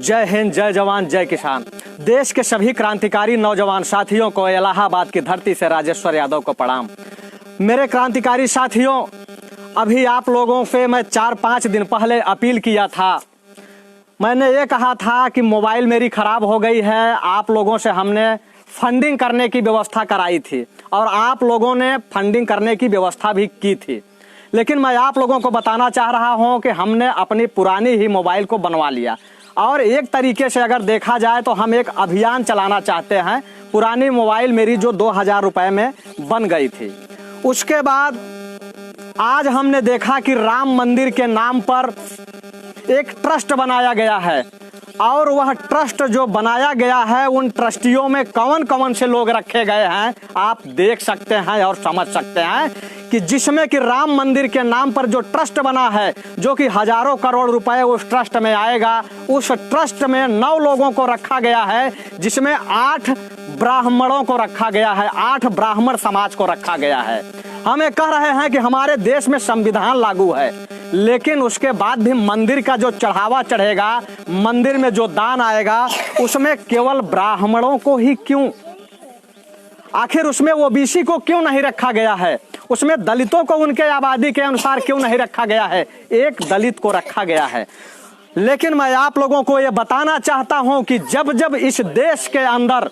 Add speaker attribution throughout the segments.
Speaker 1: जय हिंद, जय जवान, जय किसान। देश के सभी क्रांतिकारी नौजवान साथियों को इलाहाबाद की धरती से राजेश्वर यादव को प्रणाम। मेरे क्रांतिकारी साथियों, अभी आप लोगों से मैं 4-5 दिन पहले अपील किया था। मैंने ये कहा था कि मोबाइल मेरी खराब हो गई है। आप लोगों से हमने फंडिंग करने की व्यवस्था कराई थी और आप लोगों ने फंडिंग करने की व्यवस्था भी की थी, लेकिन मैं आप लोगों को बताना चाह रहा हूं कि हमने अपनी पुरानी ही मोबाइल को बनवा लिया। और एक तरीके से अगर देखा जाए तो हम एक अभियान चलाना चाहते हैं। पुरानी मोबाइल मेरी जो 2000 रुपए में बन गई थी, उसके बाद आज हमने देखा कि राम मंदिर के नाम पर एक ट्रस्ट बनाया गया है और वह ट्रस्ट जो बनाया गया है, उन ट्रस्टियों में कौन कौन से लोग रखे गए हैं आप देख सकते हैं और समझ सकते हैं कि जिसमें कि राम मंदिर के नाम पर जो ट्रस्ट बना है, जो कि हजारों करोड़ रुपए उस ट्रस्ट में आएगा, उस ट्रस्ट में 9 लोगों को रखा गया है, जिसमें 8 ब्राह्मणों को रखा गया है, 8 ब्राह्मण समाज को रखा गया है। हम ये कह रहे हैं कि हमारे देश में संविधान लागू है, लेकिन उसके बाद भी मंदिर का जो चढ़ावा चढ़ेगा, मंदिर में जो दान आएगा, उसमें केवल ब्राह्मणों को ही क्यों? आखिर उसमें ओबीसी को क्यों नहीं रखा गया है? उसमें दलितों को उनके आबादी के अनुसार क्यों नहीं रखा गया है? एक दलित को रखा गया है। लेकिन मैं आप लोगों को यह बताना चाहता हूं कि जब जब इस देश के अंदर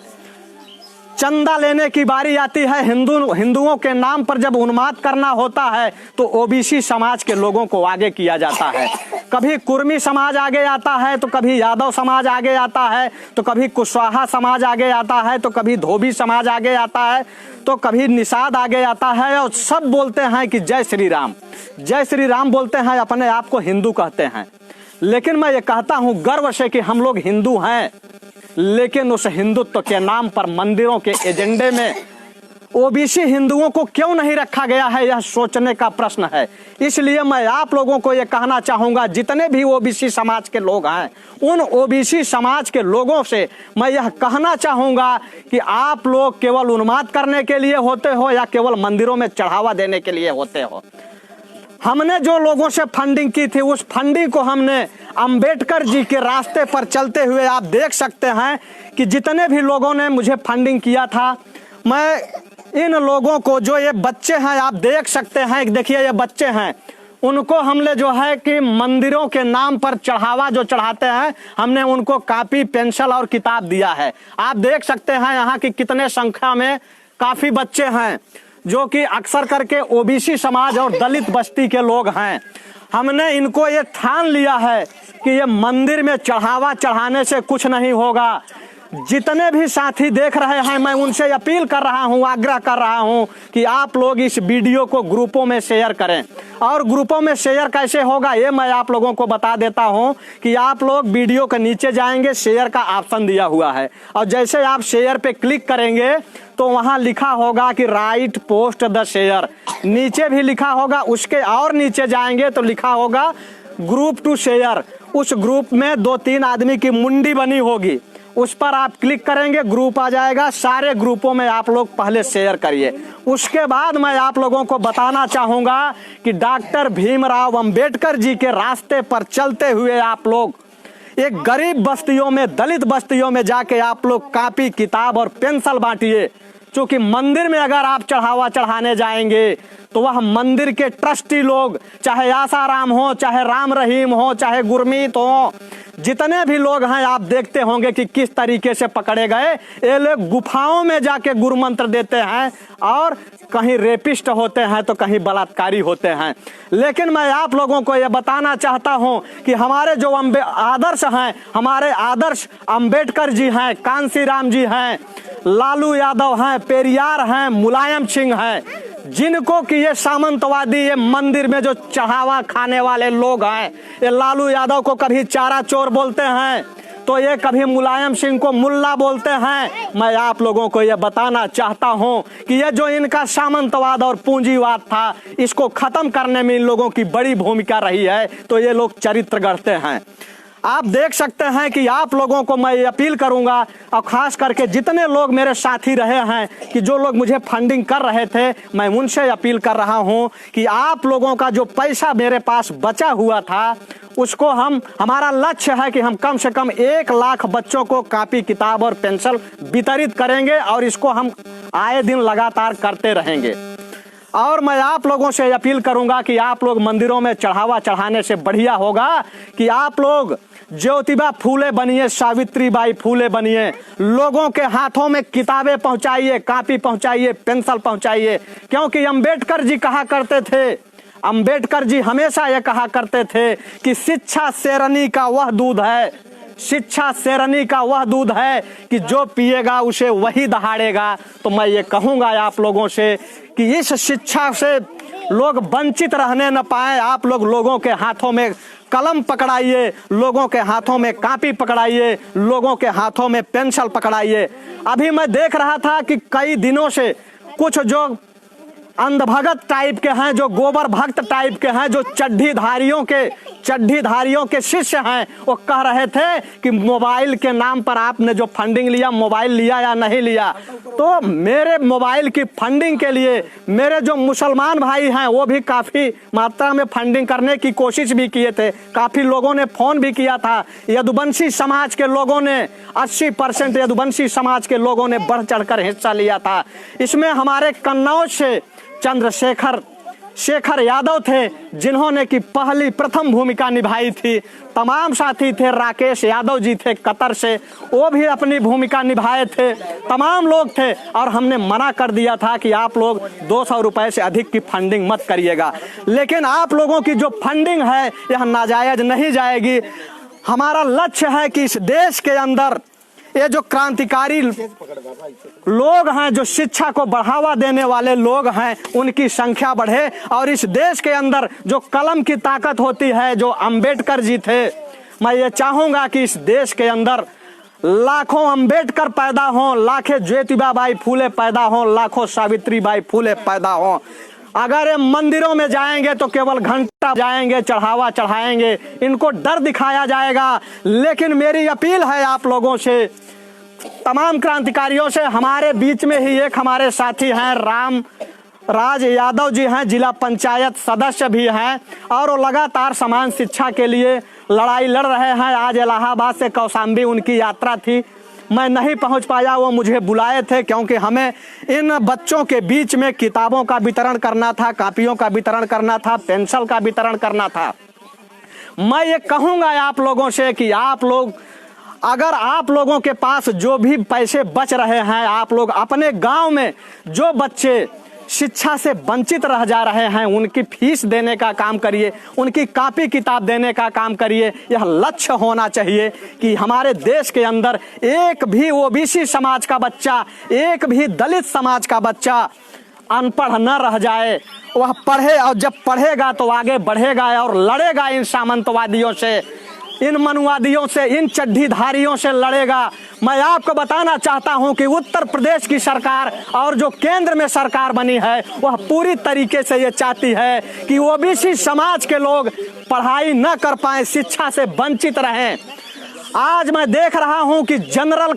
Speaker 1: चंदा लेने की बारी आती है, हिंदुओं के नाम पर जब उन्माद करना होता है, तो ओबीसी समाज के लोगों को आगे किया जाता है। कभी कुर्मी समाज आगे आता है, तो कभी यादव समाज आगे आता है, तो कभी कुशवाहा समाज आगे आता है, तो कभी धोबी समाज आगे आता है, तो कभी निषाद आगे आता है, और सब बोलते हैं कि जय श्री राम, जय श्री राम बोलते हैं, अपने आप को हिंदू कहते हैं। लेकिन मैं ये कहता हूं गर्व से कि हम लोग हिंदू हैं, लेकिन उस हिंदुत्व के नाम पर मंदिरों के एजेंडे में ओबीसी हिंदुओं को क्यों नहीं रखा गया है, यह सोचने का प्रश्न है। इसलिए मैं आप लोगों को यह कहना चाहूंगा, जितने भी ओबीसी समाज के लोग हैं, उन ओबीसी समाज के लोगों से मैं यह कहना चाहूंगा कि आप लोग केवल उन्माद करने के लिए होते हो या केवल मंदिरों में चढ़ावा देने के लिए होते हो। हमने जो लोगों से फंडिंग की थी, उस फंडिंग को हमने अंबेडकर जी के रास्ते पर चलते हुए, आप देख सकते हैं कि जितने भी लोगों ने मुझे फंडिंग किया था, मैं इन लोगों को, जो ये बच्चे हैं आप देख सकते हैं, देखिए ये बच्चे हैं, उनको हमने जो है कि मंदिरों के नाम पर चढ़ावा जो चढ़ाते हैं, हमने उनको कॉपी, पेंसिल और किताब दिया है। आप देख सकते हैं यहाँ की कितने संख्या में काफी बच्चे हैं, जो कि अक्सर करके ओबीसी समाज और दलित बस्ती के लोग हैं। हमने इनको ये ठान लिया है कि ये मंदिर में चढ़ावा चढ़ाने से कुछ नहीं होगा। जितने भी साथी देख रहे हैं, मैं उनसे अपील कर रहा हूं, आग्रह कर रहा हूं कि आप लोग इस वीडियो को ग्रुपों में शेयर करें। और ग्रुपों में शेयर कैसे होगा, ये मैं आप लोगों को बता देता हूं कि आप लोग वीडियो के नीचे जाएंगे, शेयर का ऑप्शन दिया हुआ है, और जैसे आप शेयर पे क्लिक करेंगे तो वहां लिखा होगा कि राइट पोस्ट द शेयर, नीचे भी लिखा होगा, उसके और नीचे जाएंगे तो लिखा होगा ग्रुप टू शेयर। उस ग्रुप में 2-3 आदमी की मुंडी बनी होगी, उस पर आप क्लिक करेंगे, ग्रुप आ जाएगा। सारे ग्रुपों में आप लोग पहले शेयर करिए। उसके बाद मैं आप लोगों को बताना चाहूंगा कि डॉक्टर भीमराव अंबेडकर जी के रास्ते पर चलते हुए आप लोग एक गरीब बस्तियों में, दलित बस्तियों में जाके आप लोग कॉपी, किताब और पेंसिल बांटिए। क्योंकि मंदिर में अगर आप चढ़ावा चढ़ाने जाएंगे तो वह मंदिर के ट्रस्टी लोग, चाहे आसाराम हो, चाहे राम रहीम हो, चाहे गुरमीत हो, जितने भी लोग हैं, आप देखते होंगे कि किस तरीके से पकड़े गए। ये लोग गुफाओं में जाके गुरु मंत्र देते हैं और कहीं रेपिस्ट होते हैं तो कहीं बलात्कारी होते हैं। लेकिन मैं आप लोगों को यह बताना चाहता हूं कि हमारे जो आदर्श हैं, हमारे आदर्श अंबेडकर जी हैं, कांसीराम जी हैं, लालू यादव हैं, पेरियार हैं, मुलायम सिंह हैं, जिनको कि ये सामंतवादी, ये मंदिर में जो चढ़ावा खाने वाले लोग हैं, ये लालू यादव को कभी चारा चोर बोलते हैं, तो ये कभी मुलायम सिंह को मुल्ला बोलते हैं। मैं आप लोगों को ये बताना चाहता हूं कि ये जो इनका सामंतवाद और पूंजीवाद था, इसको खत्म करने में इन लोगों की बड़ी भूमिका रही है। तो ये लोग चरित्र गढ़ते हैं। आप देख सकते हैं कि आप लोगों को मैं अपील करूंगा, और खास करके जितने लोग मेरे साथी रहे हैं कि जो लोग मुझे फंडिंग कर रहे थे, मैं उनसे अपील कर रहा हूं कि आप लोगों का जो पैसा मेरे पास बचा हुआ था उसको हमारा लक्ष्य है कि हम कम से कम 1 लाख बच्चों को कॉपी किताब और पेंसिल वितरित करेंगे, और इसको हम आए दिन लगातार करते रहेंगे। और मैं आप लोगों से अपील करूंगा कि आप लोग मंदिरों में चढ़ावा चढ़ाने से बढ़िया होगा कि आप लोग ज्योतिबा फूले बनिए, सावित्रीबाई फूले बनिए, लोगों के हाथों में किताबें पहुंचाइए, कॉपी पहुंचाइए, पेंसिल पहुंचाइए। क्योंकि अंबेडकर जी कहा करते थे, अंबेडकर जी हमेशा ये कहा करते थे कि शिक्षा शेरनी का वह दूध है, शिक्षा शेरनी का वह दूध है कि जो पिएगा उसे वही दहाड़ेगा। तो मैं ये कहूंगा आप लोगों से कि इस शिक्षा से लोग वंचित रहने न पाए। आप लोग लोगों के हाथों में कलम पकड़ाइए, लोगों के हाथों में कॉपी पकड़ाइए, लोगों के हाथों में पेंसिल पकड़ाइए। अभी मैं देख रहा था कि कई दिनों से कुछ जो अंधभगत टाइप के हैं, जो गोबर भक्त टाइप के हैं, जो चड्ढीधारियों के शिष्य हैं, वो कह रहे थे कि मोबाइल के नाम पर आपने जो फंडिंग लिया, मोबाइल लिया या नहीं लिया। तो मेरे मोबाइल की फंडिंग के लिए मेरे जो मुसलमान भाई हैं वो भी काफी मात्रा में फंडिंग करने की कोशिश भी किए थे। काफी लोगों ने फोन भी किया था। यदुवंशी समाज के लोगों ने 80% यदुवंशी समाज के लोगों ने बढ़ चढ़कर हिस्सा लिया था। इसमें हमारे कन्नौज से शेखर यादव थे जिन्होंने की प्रथम भूमिका निभाई थी। तमाम साथी थे, राकेश यादव जी थे कतर से, वो भी अपनी भूमिका निभाए थे। तमाम लोग थे और हमने मना कर दिया था कि आप लोग 200 रुपए से अधिक की फंडिंग मत करिएगा। लेकिन आप लोगों की जो फंडिंग है यह नाजायज नहीं जाएगी। हमारा लक्ष्य है कि इस देश के अंदर ये जो क्रांतिकारी लोग हैं, जो शिक्षा को बढ़ावा देने वाले लोग हैं, उनकी संख्या बढ़े। और इस देश के अंदर जो कलम की ताकत होती है, जो अंबेडकर जी थे, मैं ये चाहूंगा कि इस देश के अंदर लाखों अंबेडकर पैदा हों, लाखों ज्योतिबाबाई फूले पैदा हों, लाखों सावित्रीबाई फूले पैदा हों। अगर ये मंदिरों में जाएंगे तो केवल घंटा जाएंगे, चढ़ावा चढ़ाएंगे, इनको डर दिखाया जाएगा। लेकिन मेरी अपील है आप लोगों से, तमाम क्रांतिकारियों से। हमारे बीच में ही एक हमारे साथी हैं, राम राज यादव जी हैं, जिला पंचायत सदस्य भी हैं, और वो लगातार समान शिक्षा के लिए लड़ाई लड़ रहे हैं। आज इलाहाबाद से कौशाम्बी उनकी यात्रा थी, मैं नहीं पहुंच पाया। वो मुझे बुलाए थे क्योंकि हमें इन बच्चों के बीच में किताबों का वितरण करना था, कॉपियों का वितरण करना था, पेंसिल का वितरण करना था। मैं ये कहूंगा आप लोगों से कि आप लोग, अगर आप लोगों के पास जो भी पैसे बच रहे हैं, आप लोग अपने गांव में जो बच्चे शिक्षा से वंचित रह जा रहे हैं उनकी फीस देने का काम करिए, उनकी कॉपी किताब देने का काम करिए। यह लक्ष्य होना चाहिए कि हमारे देश के अंदर एक भी ओबीसी समाज का बच्चा, एक भी दलित समाज का बच्चा अनपढ़ न रह जाए। वह पढ़े, और जब पढ़ेगा तो आगे बढ़ेगा और लड़ेगा इन सामंतवादियों से, इन मनुवादियों से, इन चड्ढीधारियों से लड़ेगा। मैं आपको बताना चाहता हूं कि उत्तर प्रदेश की सरकार और जो केंद्र में सरकार बनी है वह पूरी तरीके से ये चाहती है कि ओबीसी समाज के लोग पढ़ाई न कर पाए, शिक्षा से वंचित रहें। आज मैं देख रहा हूं कि जनरल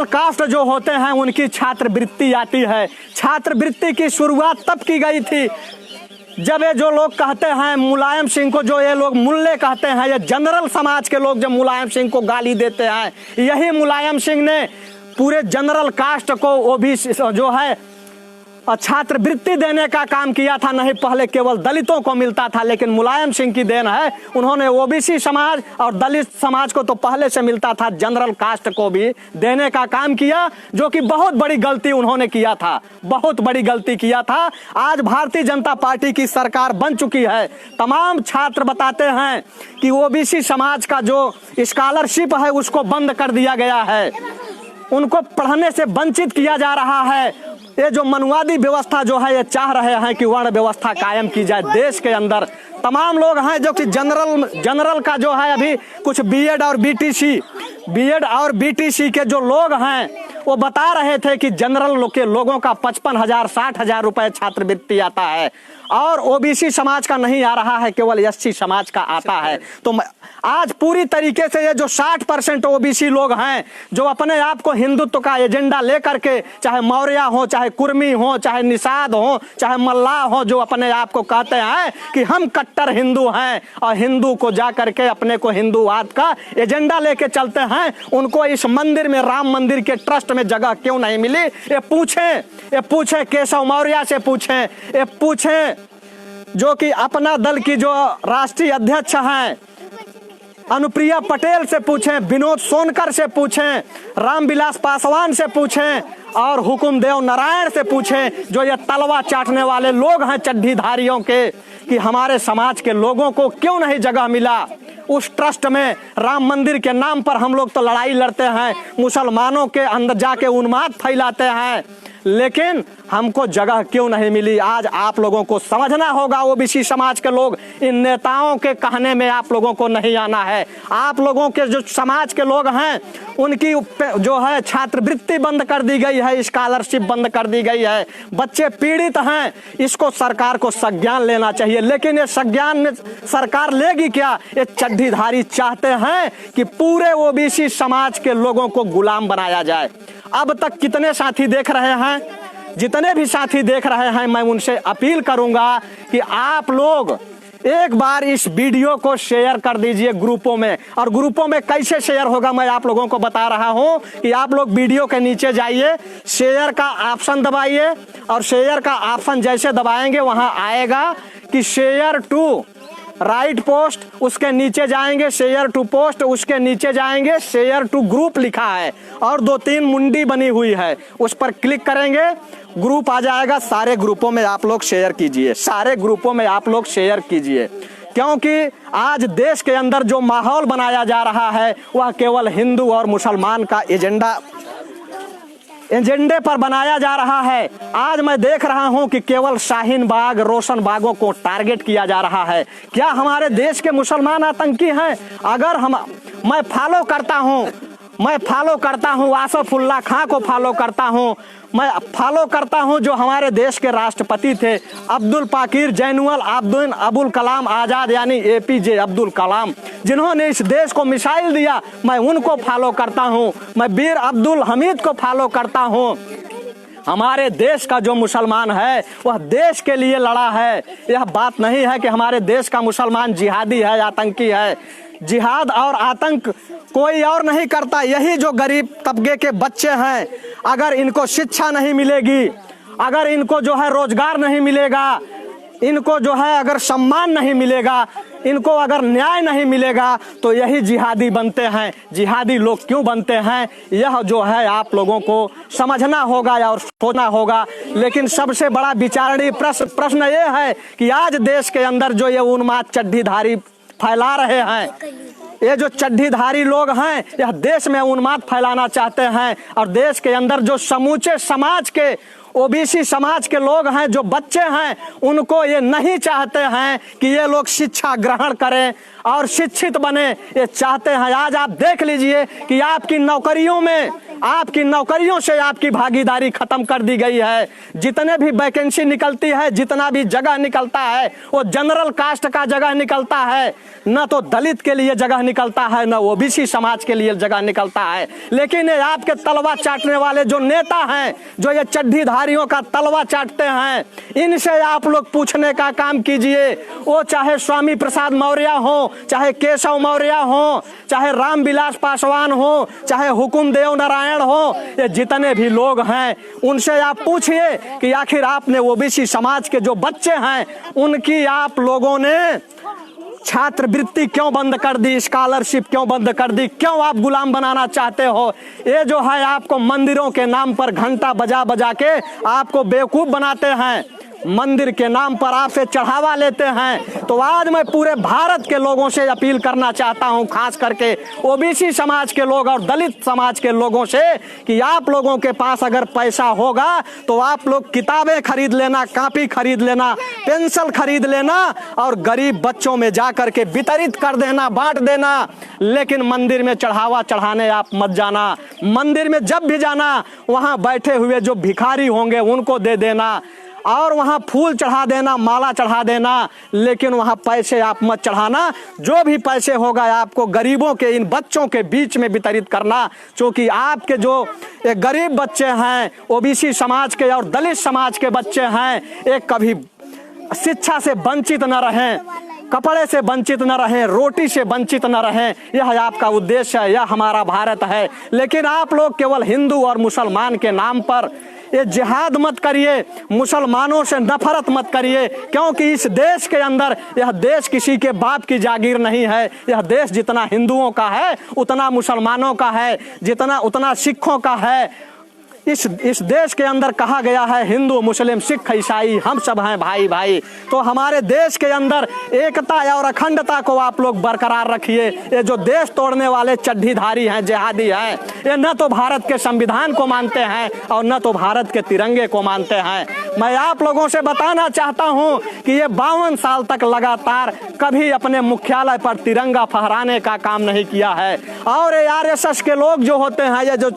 Speaker 1: कास्ट जो होते हैं उनकी छात्रवृत्ति आती है। छात्रवृत्ति की शुरुआत तब की गई थी जब ये जो लोग कहते हैं मुलायम सिंह को, जो ये लोग मुल्ले कहते हैं, ये जनरल समाज के लोग जब मुलायम सिंह को गाली देते हैं, यही मुलायम सिंह ने पूरे जनरल कास्ट को ओबीसी जो है छात्रवृत्ति देने का काम किया था। नहीं पहले केवल दलितों को मिलता था, लेकिन मुलायम सिंह की देन है, उन्होंने ओबीसी समाज और दलित समाज को तो पहले से मिलता था, जनरल कास्ट को भी देने का काम किया, जो कि बहुत बड़ी गलती उन्होंने किया था, बहुत बड़ी गलती किया था। आज भारतीय जनता पार्टी की सरकार बन चुकी है। तमाम छात्र बताते हैं कि ओबीसी समाज का जो स्कॉलरशिप है उसको बंद कर दिया गया है, उनको पढ़ने से वंचित किया जा रहा है। ये जो मनुवादी व्यवस्था जो है ये चाह रहे हैं कि वर्ण व्यवस्था कायम की जाए देश के अंदर। तमाम लोग हैं जो कि जनरल का जो है अभी कुछ बीएड और बीटीसी के जो लोग हैं वो बता रहे थे कि जनरल के लोगों का 55,000 60,000 रुपए छात्रवृत्ति आता है और ओबीसी समाज का नहीं आ रहा है, केवल एससी समाज का आता है। तो आज पूरी तरीके से ये जो 60% ओबीसी लोग हैं जो अपने आप को हिंदुत्व का एजेंडा लेकर के, चाहे मौर्य हो, चाहे कुर्मी हो, चाहे निषाद हो, चाहे मल्लाह हो, जो अपने आप को कहते हैं कि हम कट्टर हिंदू हैं और हिंदू को जा करके अपने को हिंदूवाद का एजेंडा लेके चलते हैं, उनको इस मंदिर में, राम मंदिर के ट्रस्ट में जगह क्यों नहीं मिली? ये पूछें केशव मौर्य से, पूछें जो कि अपना दल की जो राष्ट्रीय अध्यक्ष हैं अनुप्रिया पटेल से पूछें, विनोद सोनकर से पूछें, रामविलास पासवान से पूछें और हुकुमदेव नारायण से पूछें, जो ये तलवा चाटने वाले लोग हैं चड्ढीधारियों के, कि हमारे समाज के लोगों को क्यों नहीं जगह मिला उस ट्रस्ट में। राम मंदिर के नाम पर हम लोग तो लड़ाई लड़ते हैं, मुसलमानों के अंदर जाके उन्माद फैलाते हैं, लेकिन हमको जगह क्यों नहीं मिली? आज आप लोगों को समझना होगा, ओबीसी समाज के लोग, इन नेताओं के कहने में आप लोगों को नहीं आना है। आप लोगों के जो समाज के लोग हैं उनकी जो है छात्रवृत्ति बंद कर दी गई है, स्कॉलरशिप बंद कर दी गई है, बच्चे पीड़ित हैं, इसको सरकार को संज्ञान लेना चाहिए। लेकिन ये संज्ञान सरकार लेगी क्या? ये चड्ढीधारी चाहते हैं कि पूरे ओबीसी समाज के लोगों को गुलाम बनाया जाए। अब तक कितने साथी देख रहे हैं, जितने भी साथी देख रहे हैं, मैं उनसे अपील करूंगा कि आप लोग एक बार इस वीडियो को शेयर कर दीजिए ग्रुपों में। और ग्रुपों में कैसे शेयर होगा मैं आप लोगों को बता रहा हूं कि आप लोग वीडियो के नीचे जाइए, शेयर का ऑप्शन दबाइए और शेयर का ऑप्शन जैसे दबाएंगे वहां आएगा कि शेयर टू राइट पोस्ट, उसके नीचे जाएंगे शेयर टू पोस्ट, उसके नीचे जाएंगे शेयर टू ग्रुप लिखा है और 2-3 मुंडी बनी हुई है, उस पर क्लिक करेंगे, ग्रुप आ जाएगा। सारे ग्रुपों में आप लोग शेयर कीजिए, सारे ग्रुपों में आप लोग शेयर कीजिए, क्योंकि आज देश के अंदर जो माहौल बनाया जा रहा है वह केवल हिंदू और मुसलमान का एजेंडे पर बनाया जा रहा है। आज मैं देख रहा हूं कि केवल शाहीन बाग, रोशन बागों को टारगेट किया जा रहा है। क्या हमारे देश के मुसलमान आतंकी हैं? अगर मैं फॉलो करता हूं आसफुल्ला खां को फॉलो करता हूं, मैं फॉलो करता हूं जो हमारे देश के राष्ट्रपति थे अब्दुल पाकिर जैनुअल अबुल कलाम आजाद, यानी एपीजे अब्दुल कलाम, जिन्होंने इस देश को मिसाइल दिया, मैं उनको फॉलो करता हूं। मैं वीर अब्दुल हमीद को फॉलो करता हूं। हमारे देश का जो मुसलमान है वह देश के लिए लड़ा है। यह बात नहीं है कि हमारे देश का मुसलमान जिहादी है, आतंकी है। जिहाद और आतंक कोई और नहीं करता, यही जो गरीब तबके के बच्चे हैं, अगर इनको शिक्षा नहीं मिलेगी, अगर इनको जो है रोजगार नहीं मिलेगा, इनको जो है अगर सम्मान नहीं मिलेगा, इनको अगर न्याय नहीं मिलेगा, तो यही जिहादी बनते हैं। जिहादी लोग क्यों बनते हैं यह जो है आप लोगों को समझना होगा और सोचना होगा। लेकिन सबसे बड़ा विचारणीय प्रश्न ये है कि आज देश के अंदर जो ये उन्माद चड्ढीधारी फैला रहे हैं, ये जो चड्ढीधारी लोग हैं यह देश में उन्माद फैलाना चाहते हैं। और देश के अंदर जो समूचे समाज के ओबीसी समाज के लोग हैं, जो बच्चे हैं, उनको ये नहीं चाहते हैं कि ये लोग शिक्षा ग्रहण करें और शिक्षित बने। ये चाहते हैं, आज आप देख लीजिए कि आपकी नौकरियों से आपकी भागीदारी खत्म कर दी गई है। जितने भी वैकेंसी निकलती है, जितना भी जगह निकलता है, वो जनरल कास्ट का जगह निकलता है, न तो दलित के लिए जगह निकलता है, न ओबीसी समाज के लिए जगह निकलता है। लेकिन ये आपके तलवा चाटने वाले जो नेता हैं, जो ये चड्ढीधारियों का तलवा चाटते हैं, इनसे आप लोग पूछने का काम कीजिए। वो चाहे स्वामी प्रसाद मौर्य हो, चाहे केशव मौर्य हो, चाहे रामविलास पासवान हो, चाहे हुकुमदेव नारायण हो, ये जितने भी लोग हैं उनसे आप पूछिए कि आखिर आपने ओबीसी समाज के जो बच्चे हैं उनकी आप लोगों ने छात्रवृत्ति क्यों बंद कर दी, स्कॉलरशिप क्यों बंद कर दी, क्यों आप गुलाम बनाना चाहते हो? ये जो है आपको मंदिरों के नाम पर घंटा बजा बजा के आपको बेवकूफ बनाते हैं। मंदिर के नाम पर आपसे चढ़ावा लेते हैं। तो आज मैं पूरे भारत के लोगों से अपील करना चाहता हूं, खास करके ओबीसी समाज के लोग और दलित समाज के लोगों से, कि आप लोगों के पास अगर पैसा होगा तो आप लोग किताबें खरीद लेना, कॉपी खरीद लेना, पेंसिल खरीद लेना और गरीब बच्चों में जाकर के वितरित कर देना, बांट देना। लेकिन मंदिर में चढ़ावा चढ़ाने आप मत जाना। मंदिर में जब भी जाना वहां बैठे हुए जो भिखारी होंगे उनको दे देना और वहां फूल चढ़ा देना, माला चढ़ा देना, लेकिन वहां पैसे आप मत चढ़ाना। जो भी पैसे होगा आपको गरीबों के, इन बच्चों के बीच में वितरित करना, क्योंकि आपके जो एक गरीब बच्चे हैं, ओबीसी समाज के और दलित समाज के बच्चे हैं, एक कभी शिक्षा से वंचित न रहें, कपड़े से वंचित न रहें, रोटी से वंचित न रहें। यह आपका उद्देश्य है, यह हमारा भारत है। लेकिन आप लोग केवल हिंदू और मुसलमान के नाम पर ये जिहाद मत करिए, मुसलमानों से नफरत मत करिए, क्योंकि इस देश के अंदर यह देश किसी के बाप की जागीर नहीं है। यह देश जितना हिंदुओं का है उतना मुसलमानों का है, जितना उतना सिखों का है। इस देश के अंदर कहा गया है हिंदू मुस्लिम सिख ईसाई हम सब हैं भाई भाई। तो हमारे देश के अंदर एकता और अखंडता को आप लोग बरकरार रखिए। ये जो देश तोड़ने वाले चड्ढीधारी हैं, जिहादी हैं, ये न तो भारत के संविधान को मानते हैं और न तो भारत के तिरंगे को मानते हैं। मैं आप लोगों से बताना चाहता हूं कि ये 52 साल तक लगातार कभी अपने मुख्यालय पर तिरंगा फहराने का काम नहीं किया है। और ये आरएसएस के लोग जो होते हैं, ये जो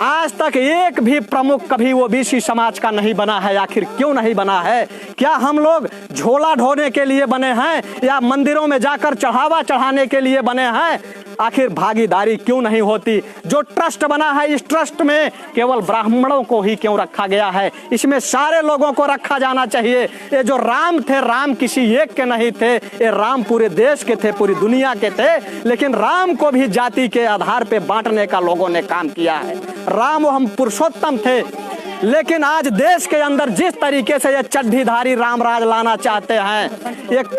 Speaker 1: आज तक एक भी प्रमुख कभी ओबीसी समाज का नहीं बना है। आखिर क्यों नहीं बना है? क्या हम लोग झोला ढोने के लिए बने हैं या मंदिरों में जाकर चढ़ावा चढ़ाने के लिए बने हैं? आखिर भागीदारी क्यों नहीं होती? जो ट्रस्ट बना है, इस ट्रस्ट में केवल ब्राह्मणों को ही क्यों रखा गया है? इसमें सारे लोगों को रखा जाना चाहिए। ये जो राम थे, राम किसी एक के नहीं थे, ये राम पूरे देश के थे, पूरी दुनिया के थे। लेकिन राम को भी जाति के आधार पे बांटने का लोगों ने काम किया है। राम हम पुरुषोत्तम थे, लेकिन आज देश के अंदर जिस तरीके से ये चड्ढीधारी रामराज लाना चाहते हैं,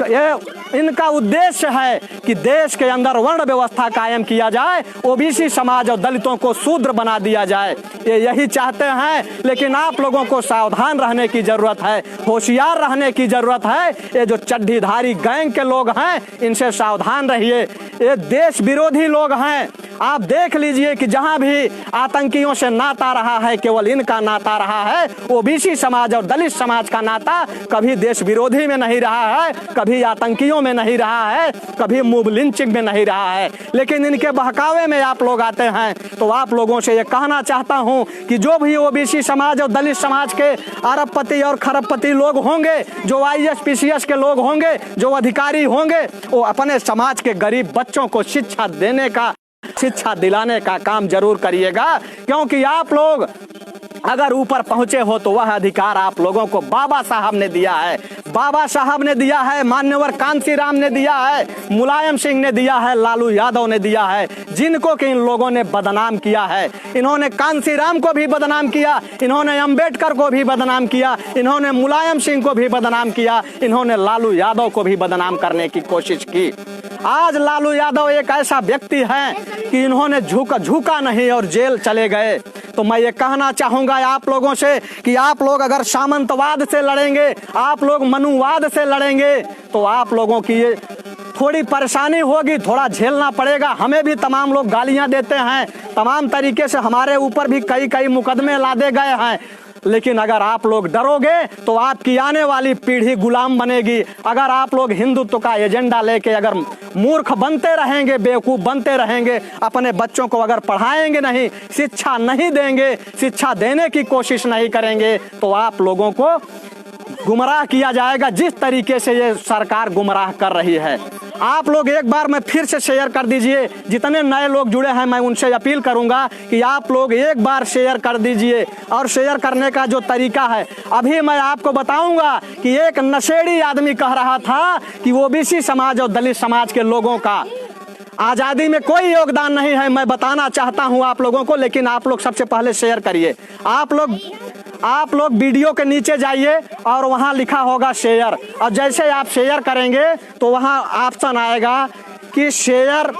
Speaker 1: ये इनका उद्देश्य है कि देश के अंदर वर्ण व्यवस्था कायम किया जाए, ओबीसी समाज और दलितों को शूद्र बना दिया जाए। ये यही चाहते हैं। लेकिन आप लोगों को सावधान रहने की जरूरत है, होशियार रहने की जरूरत है। ये जो चड्ढीधारी गैंग के लोग हैं, इनसे सावधान रहिए। ये देश विरोधी लोग हैं। आप देख लीजिए कि जहां भी आतंकियों से नाता रहा है, केवल इनका नाता रहा है। ओबीसी समाज और दलित समाज का नाता कभी देश विरोधी में नहीं रहा है, कभी आतंकियों में नहीं रहा है, कभी मूव लिंचिंग में नहीं रहा है। लेकिन इनके बहकावे में आप लोग आते हैं। तो आप लोगों से ये कहना चाहता हूं कि जो भी ओबीसी समाज और दलित समाज के अरबपति और खरबपति लोग होंगे, जो आईएएस पीसीएस के लोग होंगे, जो अधिकारी होंगे, वो अपने समाज के गरीब बच्चों को शिक्षा दिलाने का काम जरूर करिएगा। क्योंकि आप लोग अगर ऊपर पहुंचे हो तो वह अधिकार आप लोगों को बाबा साहब ने दिया है। बाबा साहब ने दिया है, मान्यवर कांशीराम ने दिया है, मुलायम सिंह ने दिया है, लालू यादव ने दिया है, जिनको कि इन लोगों ने बदनाम किया है। इन्होंने कांशीराम को भी बदनाम किया, इन्होंने अंबेडकर को भी बदनाम किया, इन्होंने मुलायम सिंह को भी बदनाम किया, इन्होंने लालू यादव को भी बदनाम करने की कोशिश की। आज लालू यादव एक ऐसा व्यक्ति है कि इन्होंने झुका नहीं और जेल चले गए। तो मैं ये कहना चाहूंगा आप लोगों से कि आप लोग अगर सामंतवाद से लड़ेंगे, आप लोग मनुवाद से लड़ेंगे, तो आप लोगों की ये थोड़ी परेशानी होगी, थोड़ा झेलना पड़ेगा। हमें भी तमाम लोग गालियां देते हैं, तमाम तरीके से हमारे ऊपर भी कई मुकदमे लादे गए हैं। लेकिन अगर आप लोग डरोगे तो आपकी आने वाली पीढ़ी गुलाम बनेगी। अगर आप लोग हिंदुत्व का एजेंडा लेके अगर मूर्ख बनते रहेंगे, बेवकूफ बनते रहेंगे, अपने बच्चों को अगर पढ़ाएंगे नहीं, शिक्षा नहीं देंगे, शिक्षा देने की कोशिश नहीं करेंगे, तो आप लोगों को गुमराह किया जाएगा जिस तरीके से ये सरकार गुमराह कर रही है। आप लोग एक बार मैं फिर से शेयर कर दीजिए। जितने नए लोग जुड़े हैं मैं उनसे अपील करूंगा कि आप लोग एक बार शेयर कर दीजिए। और शेयर करने का जो तरीका है अभी मैं आपको बताऊंगा कि एक नशेड़ी आदमी कह रहा था कि ओबीसी समाज और दलित समाज के लोगों का आजादी में कोई योगदान नहीं है। मैं बताना चाहता हूं आप लोगों को, लेकिन आप लोग सबसे पहले शेयर करिए। आप लोग वीडियो के नीचे जाइए और वहां लिखा होगा शेयर, और जैसे आप शेयर करेंगे तो वहां ऑप्शन आएगा कि शेयर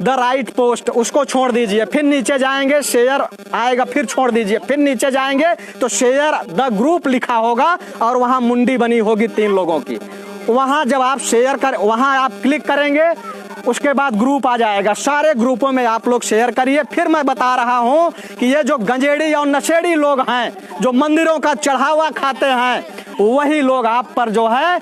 Speaker 1: द राइट पोस्ट, उसको छोड़ दीजिए। फिर नीचे जाएंगे शेयर आएगा, फिर छोड़ दीजिए। फिर नीचे जाएंगे तो शेयर द ग्रुप लिखा होगा और वहां मुंडी बनी होगी 3 लोगों की। वहां जब आप शेयर कर, वहां आप क्लिक करेंगे, उसके बाद ग्रुप आ जाएगा। सारे ग्रुपों में आप लोग शेयर करिए। फिर मैं बता रहा हूं कि ये जो गंजेड़ी और नशेड़ी लोग हैं, जो मंदिरों का चढ़ावा खाते हैं, वही लोग आप पर जो है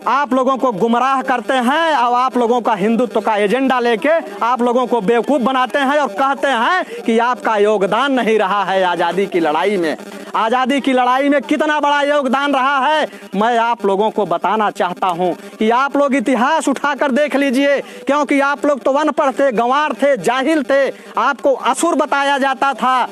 Speaker 1: आप लोगों को गुमराह करते हैं और आप लोगों का हिंदुत्व का एजेंडा लेके आप लोगों को बेवकूफ बनाते हैं और कहते हैं कि आपका योगदान नहीं रहा है आज़ादी की लड़ाई में। आज़ादी की लड़ाई में कितना बड़ा योगदान रहा है मैं आप लोगों को बताना चाहता हूं कि आप लोग इतिहास उठाकर देख लीजिए, क्योंकि आप लोग तो अनपढ़ थे, गंवार थे, जाहिल थे। आपको असुर बताया जाता था